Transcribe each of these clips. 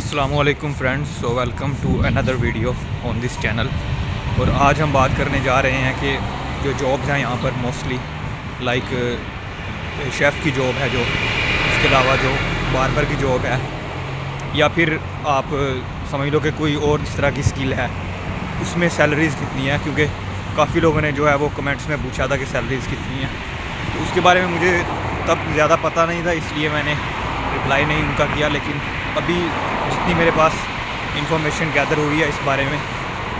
अस्सलामुअलैकुम friends, so welcome to another video on this channel. और आज हम बात करने जा रहे हैं कि जो जॉब्स हैं यहाँ पर मोस्टली लाइक शेफ़ की जॉब है, जो इसके अलावा जो बार्बर की जॉब है, या फिर आप समझ लो कि कोई और इस तरह की स्किल है, उसमें सैलरीज़ कितनी है। क्योंकि काफ़ी लोगों ने जो है वो कमेंट्स में पूछा था कि सैलरीज़ कितनी है, तो उसके बारे में मुझे तब ज़्यादा पता नहीं था, इसलिए मैंने रिप्लाई नहीं उनका किया। लेकिन अभी जितनी मेरे पास इंफॉर्मेशन गैदर हुई है इस बारे में,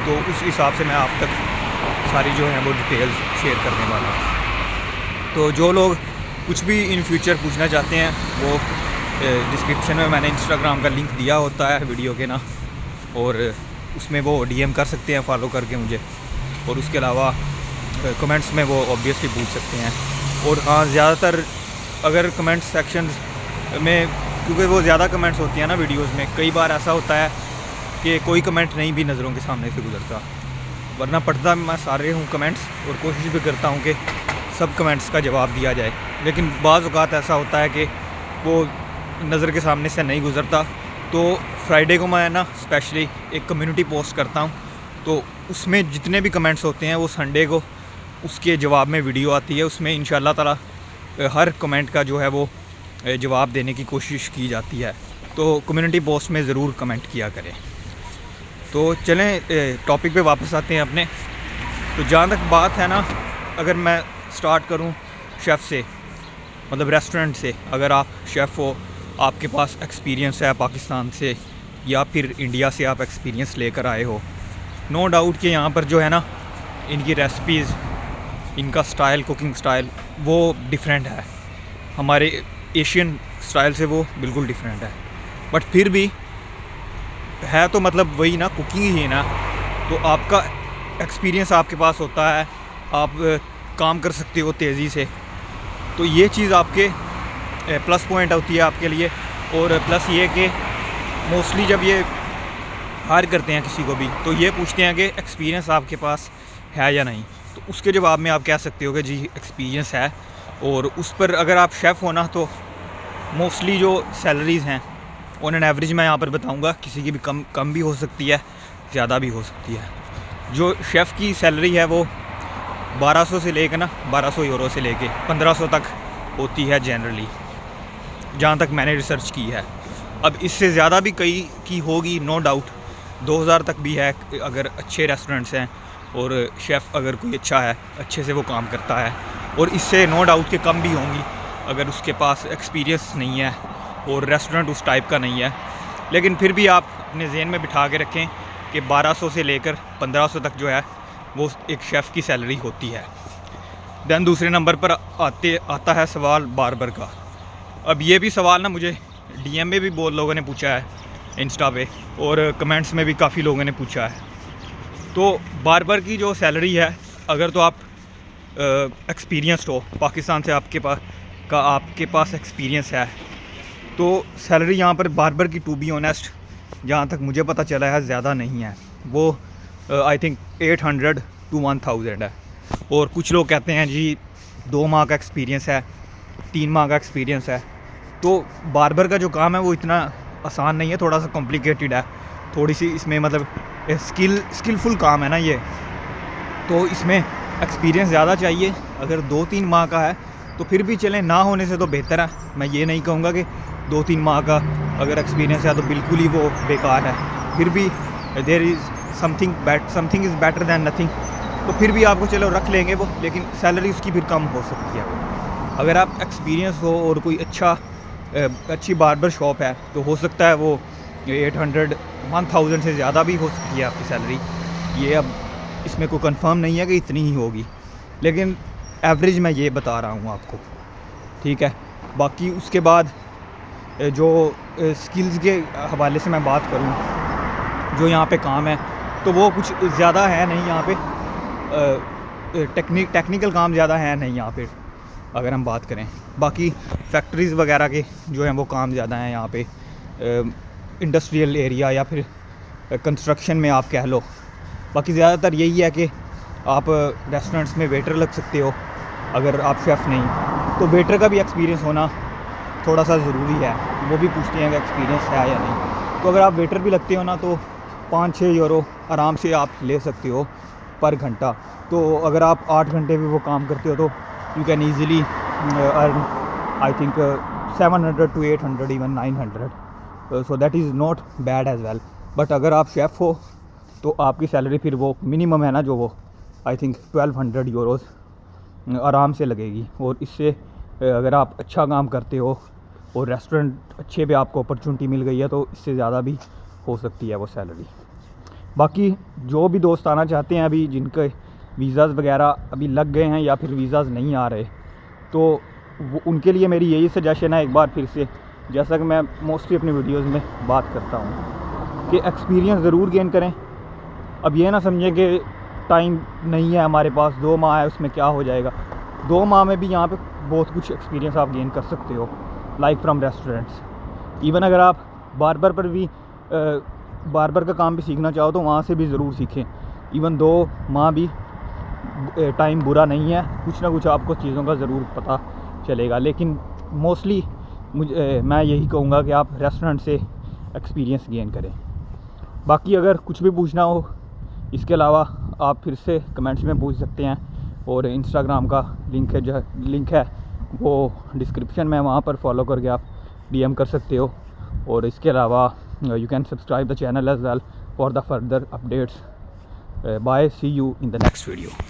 तो उस हिसाब से मैं आप तक सारी जो है वो डिटेल्स शेयर करने वाला हूँ। तो जो लोग कुछ भी इन फ्यूचर पूछना चाहते हैं, वो डिस्क्रिप्शन में मैंने इंस्टाग्राम का लिंक दिया होता है वीडियो के ना, और उसमें वो डीएम कर सकते हैं फॉलो करके मुझे। और उसके अलावा कमेंट्स में वो ऑब्वियसली पूछ सकते हैं। और हाँ, ज़्यादातर अगर कमेंट सेक्शन में, क्योंकि वो ज़्यादा कमेंट्स होती हैं ना वीडियोस में, कई बार ऐसा होता है कि कोई कमेंट नहीं भी नज़रों के सामने से गुजरता, वरना पढ़ता मैं सारे हूँ कमेंट्स और कोशिश भी करता हूँ कि सब कमेंट्स का जवाब दिया जाए। लेकिन बाज़ औक़ात ऐसा होता है कि वो नज़र के सामने से नहीं गुजरता। तो फ्राइडे को मैं ना स्पेशली एक कम्युनिटी पोस्ट करता हूँ, तो उसमें जितने भी कमेंट्स होते हैं वो संडे को उसके जवाब में वीडियो आती है। उसमें इंशाअल्लाह ताला हर कमेंट का जो है वो जवाब देने की कोशिश की जाती है। तो कम्युनिटी पोस्ट में ज़रूर कमेंट किया करें। तो चलें टॉपिक पे वापस आते हैं अपने। तो जहाँ तक बात है ना, अगर मैं स्टार्ट करूँ शेफ़ से, मतलब रेस्टोरेंट से, अगर आप शेफ़ हो, आपके पास एक्सपीरियंस है पाकिस्तान से या फिर इंडिया से आप एक्सपीरियंस लेकर आए हो, नो डाउट कि यहाँ पर जो है ना, इनकी रेसिपीज़, इनका स्टाइल, कुकिंग स्टाइल वो डिफरेंट है। हमारे एशियन स्टाइल से वो बिल्कुल डिफरेंट है। बट फिर भी है तो मतलब वही ना, कुकिंग ही ना। तो आपका एक्सपीरियंस आपके पास होता है, आप काम कर सकते हो तेज़ी से। तो ये चीज़ आपके प्लस पॉइंट होती है आपके लिए। और प्लस ये कि मोस्टली जब ये हायर करते हैं किसी को भी, तो ये पूछते हैं कि एक्सपीरियंस आपके पास है या नहीं। तो उसके जवाब में आप कह सकते हो कि जी एक्सपीरियंस है। और उस पर अगर आप शेफ़ हो ना, तो मोस्टली जो सैलरीज़ हैं ऑन एन एवरेज मैं यहाँ पर बताऊँगा, किसी की भी कम भी हो सकती है, ज़्यादा भी हो सकती है। जो शेफ़ की सैलरी है वो 1200 से लेकर ना 1200 यूरो से लेके 1500 तक होती है जनरली, जहाँ तक मैंने रिसर्च की है। अब इससे ज़्यादा भी कई की होगी नो डाउट, 2000 तक भी है अगर अच्छे रेस्टोरेंट्स हैं और शेफ़ अगर कोई अच्छा है, अच्छे से वो काम करता है। और इससे नो डाउट के कम भी होंगी अगर उसके पास एक्सपीरियंस नहीं है और रेस्टोरेंट उस टाइप का नहीं है। लेकिन फिर भी आप अपने ज़हन में बिठा के रखें कि 1200 से लेकर 1500 तक जो है वो एक शेफ़ की सैलरी होती है। दैन दूसरे नंबर पर आता है सवाल बार्बर का। अब ये भी सवाल ना मुझे डीएम में भी बहुत लोगों ने पूछा है, इंस्टा पे, और कमेंट्स में भी काफ़ी लोगों ने पूछा है। तो बार्बर की जो सैलरी है, अगर तो आप एक्सपीरियंस्ड हो, पाकिस्तान से आपके पास एक्सपीरियंस है, तो सैलरी यहाँ पर बार्बर की, टू बी ऑनेस्ट, जहाँ तक मुझे पता चला है ज़्यादा नहीं है। वो आई थिंक 800 to 1000 है। और कुछ लोग कहते हैं जी 2 माह का एक्सपीरियंस है, 3 माह का एक्सपीरियंस है। तो बार्बर का जो काम है वो इतना आसान नहीं है, थोड़ा सा कॉम्प्लिकेटेड है, थोड़ी सी इसमें मतलब स्किलफुल काम है ना ये। तो इसमें एक्सपीरियंस ज़्यादा चाहिए। अगर 2-3 माह का है तो फिर भी चलें, ना होने से तो बेहतर है। मैं ये नहीं कहूँगा कि 2-3 माह का अगर एक्सपीरियंस है तो बिल्कुल ही वो बेकार है। फिर भी there is something is better than nothing. तो फिर भी आपको चलो रख लेंगे वो, लेकिन सैलरी उसकी फिर कम हो सकती है वो। अगर आप एक्सपीरियंस हो और कोई अच्छी बार्बर शॉप है, तो हो सकता है वो 800-1000 से ज़्यादा भी हो सकती है आपकी सैलरी। ये अब इसमें कोई कंफर्म नहीं है कि इतनी ही होगी, लेकिन एवरेज मैं ये बता रहा हूँ आपको, ठीक है। बाकी उसके बाद जो स्किल्स के हवाले से मैं बात करूँ, जो यहाँ पे काम है, तो वो कुछ ज़्यादा है नहीं यहाँ पे। टेक्निकल काम ज़्यादा है नहीं यहाँ पे अगर हम बात करें। बाकी फैक्ट्रीज़ वगैरह के जो हैं वो काम ज़्यादा हैं यहाँ पे, इंडस्ट्रियल एरिया या फिर कंस्ट्रक्शन में आप कह लो। बाकी ज़्यादातर यही है कि आप रेस्टोरेंट्स में वेटर लग सकते हो अगर आप शेफ़ नहीं, तो वेटर का भी एक्सपीरियंस होना थोड़ा सा ज़रूरी है। वो भी पूछते हैं कि एक्सपीरियंस है या नहीं। तो अगर आप वेटर भी लगते हो ना तो 5-6 यूरो आराम से आप ले सकते हो पर घंटा। तो अगर आप 8 घंटे भी वो काम करते हो तो you can easily earn I think 700 to 800 even 900, so that is not bad as well. But अगर आप शेफ़ हो तो आपकी सैलरी फिर वो मिनिमम है ना जो वो आई थिंक 1200 यूरोज़ आराम से लगेगी। और इससे अगर आप अच्छा काम करते हो और रेस्टोरेंट अच्छे पे आपको अपॉर्चुनिटी मिल गई है तो इससे ज़्यादा भी हो सकती है वो सैलरी। बाकी जो भी दोस्त आना चाहते हैं अभी जिनके वीज़ाज़ वगैरह अभी लग गए हैं या फिर वीज़ाज़ नहीं आ रहे, तो वो उनके लिए मेरी यही सजेशन है एक बार फिर से, जैसा कि मैं मोस्टली अपनी वीडियोज़ में बात करता हूँ, कि एक्सपीरियंस ज़रूर गेन करें। अब ये ना समझें कि टाइम नहीं है हमारे पास, 2 माह है उसमें क्या हो जाएगा। 2 माह में भी यहाँ पे बहुत कुछ एक्सपीरियंस आप गेन कर सकते हो, लाइक फ्रॉम रेस्टोरेंट्स। इवन अगर आप बार्बर पर भी बार्बर का काम भी सीखना चाहो तो वहाँ से भी ज़रूर सीखें। इवन 2 माह भी टाइम बुरा नहीं है, कुछ ना कुछ आपको चीज़ों का ज़रूर पता चलेगा। लेकिन मोस्टली मैं यही कहूँगा कि आप रेस्टोरेंट से एक्सपीरियंस गेन करें। बाकी अगर कुछ भी पूछना हो इसके अलावा आप फिर से कमेंट्स में पूछ सकते हैं, और इंस्टाग्राम का लिंक है वो डिस्क्रिप्शन में, वहाँ पर फॉलो करके आप DM कर सकते हो। और इसके अलावा you can subscribe the channel as well for the further updates. Bye, see you in the next video.